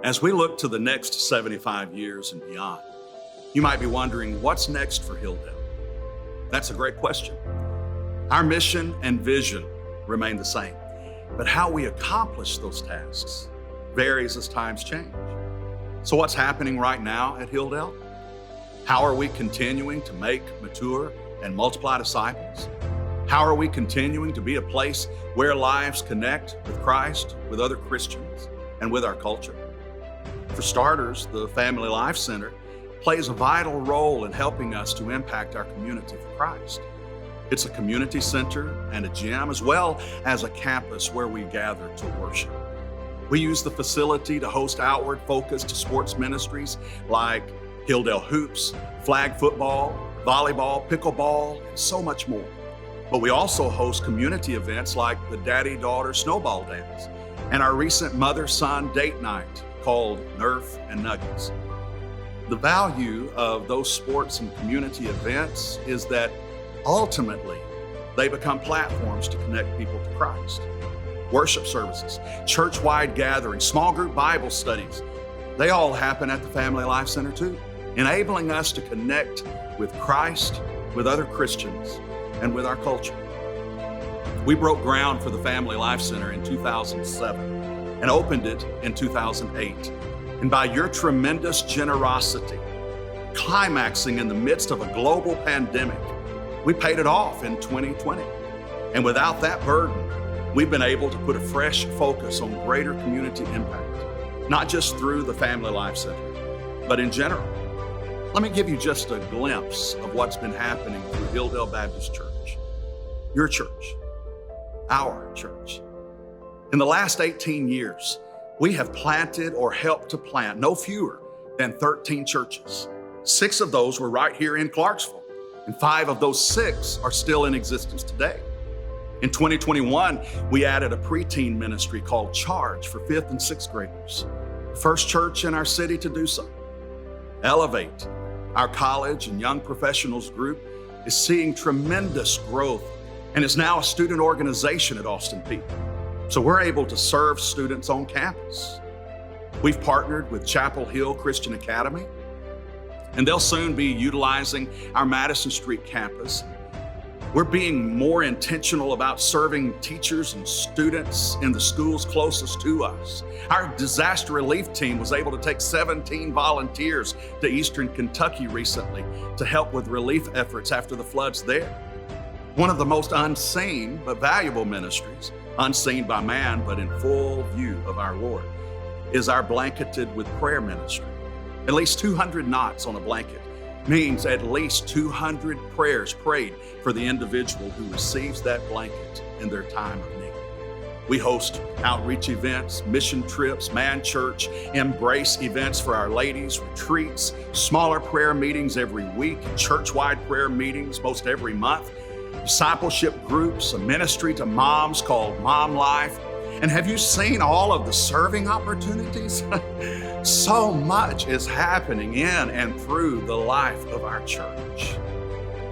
As we look to the next 75 years and beyond, you might be wondering, what's next for Hilldale? That's a great question. Our mission and vision remain the same, but how we accomplish those tasks varies as times change. So what's happening right now at Hilldale? How are we continuing to make, mature, and multiply disciples? How are we continuing to be a place where lives connect with Christ, with other Christians, and with our culture? For starters, the Family Life Center plays a vital role in helping us to impact our community for Christ. It's a community center and a gym, as well as a campus where we gather to worship. We use the facility to host outward-focused sports ministries like Hilldale Hoops, flag football, volleyball, pickleball, and so much more. But we also host community events like the Daddy-Daughter Snowball Dance and our recent mother-son date night called Nerf and Nuggets. The value of those sports and community events is that ultimately they become platforms to connect people to Christ. Worship services, church-wide gatherings, small group Bible studies, they all happen at the Family Life Center too, enabling us to connect with Christ, with other Christians, and with our culture. We broke ground for the Family Life Center in 2007 and opened it in 2008. And by your tremendous generosity, climaxing in the midst of a global pandemic, we paid it off in 2020. And without that burden, we've been able to put a fresh focus on greater community impact, not just through the Family Life Center, but in general. Let me give you just a glimpse of what's been happening through Hilldale Baptist Church, your church, our church. In the last 18 years, we have planted or helped to plant no fewer than 13 churches. 6 of those were right here in Clarksville, and 5 of those 6 are still in existence today. In 2021, we added a preteen ministry called Charge for 5th and 6th graders, the first church in our city to do so. Elevate, our college and young professionals group, is seeing tremendous growth and is now a student organization at Austin Peay. So we're able to serve students on campus. We've partnered with Chapel Hill Christian Academy, and they'll soon be utilizing our Madison Street campus. We're being more intentional about serving teachers and students in the schools closest to us. Our disaster relief team was able to take 17 volunteers to Eastern Kentucky recently to help with relief efforts after the floods there. One of the most unseen but valuable ministries, unseen by man but in full view of our Lord, is our Blanketed with Prayer ministry. At least 200 knots on a blanket means at least 200 prayers prayed for the individual who receives that blanket in their time of need. We host outreach events, mission trips, man church, embrace events for our ladies, retreats, smaller prayer meetings every week, church-wide prayer meetings most every month, discipleship groups, a ministry to moms called Mom Life. And have you seen all of the serving opportunities? So much is happening in and through the life of our church.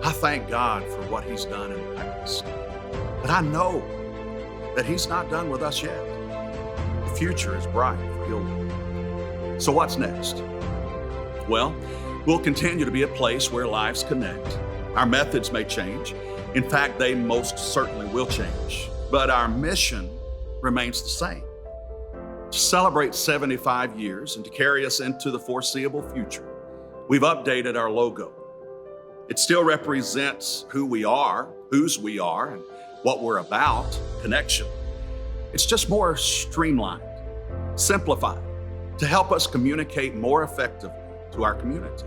I thank God for what He's done in the past. But I know that He's not done with us yet. The future is bright for Hilldale. So what's next? Well, we'll continue to be a place where lives connect. Our methods may change. In fact, they most certainly will change. But our mission remains the same. To celebrate 75 years and to carry us into the foreseeable future, we've updated our logo. It still represents who we are, whose we are, and what we're about, connection. It's just more streamlined, simplified, to help us communicate more effectively to our community.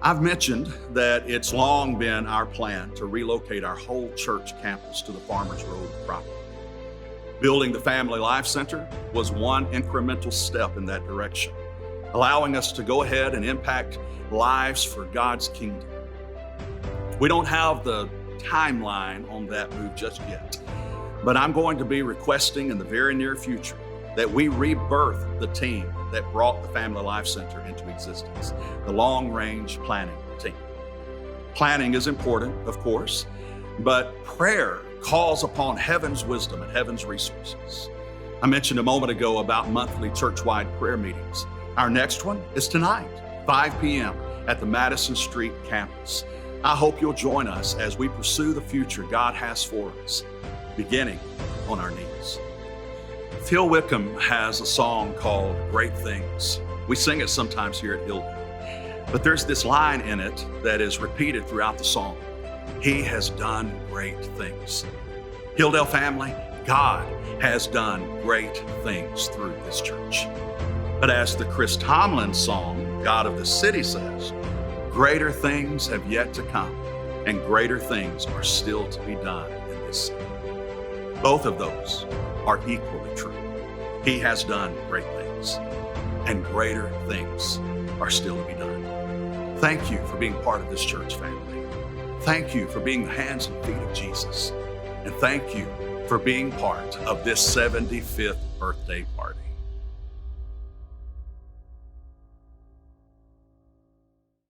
I've mentioned that it's long been our plan to relocate our whole church campus to the Farmers Road property. Building the Family Life Center was one incremental step in that direction, allowing us to go ahead and impact lives for God's kingdom. We don't have the timeline on that move just yet, but I'm going to be requesting in the very near future that we rebirth the team that brought the Family Life Center into existence, the long-range planning team. Planning is important, of course, but prayer calls upon heaven's wisdom and heaven's resources. I mentioned a moment ago about monthly church-wide prayer meetings. Our next one is tonight, 5 p.m. at the Madison Street campus. I hope you'll join us as we pursue the future God has for us, beginning on our knees. Phil Wickham has a song called Great Things. We sing it sometimes here at Hilldale, but there's this line in it that is repeated throughout the song. He has done great things. Hilldale family, God has done great things through this church. But as the Chris Tomlin song, God of the City, says, greater things have yet to come, and greater things are still to be done in this city. Both of those are equally true. He has done great things, and greater things are still to be done. Thank you for being part of this church family. Thank you for being the hands and feet of Jesus. And thank you for being part of this 75th birthday party.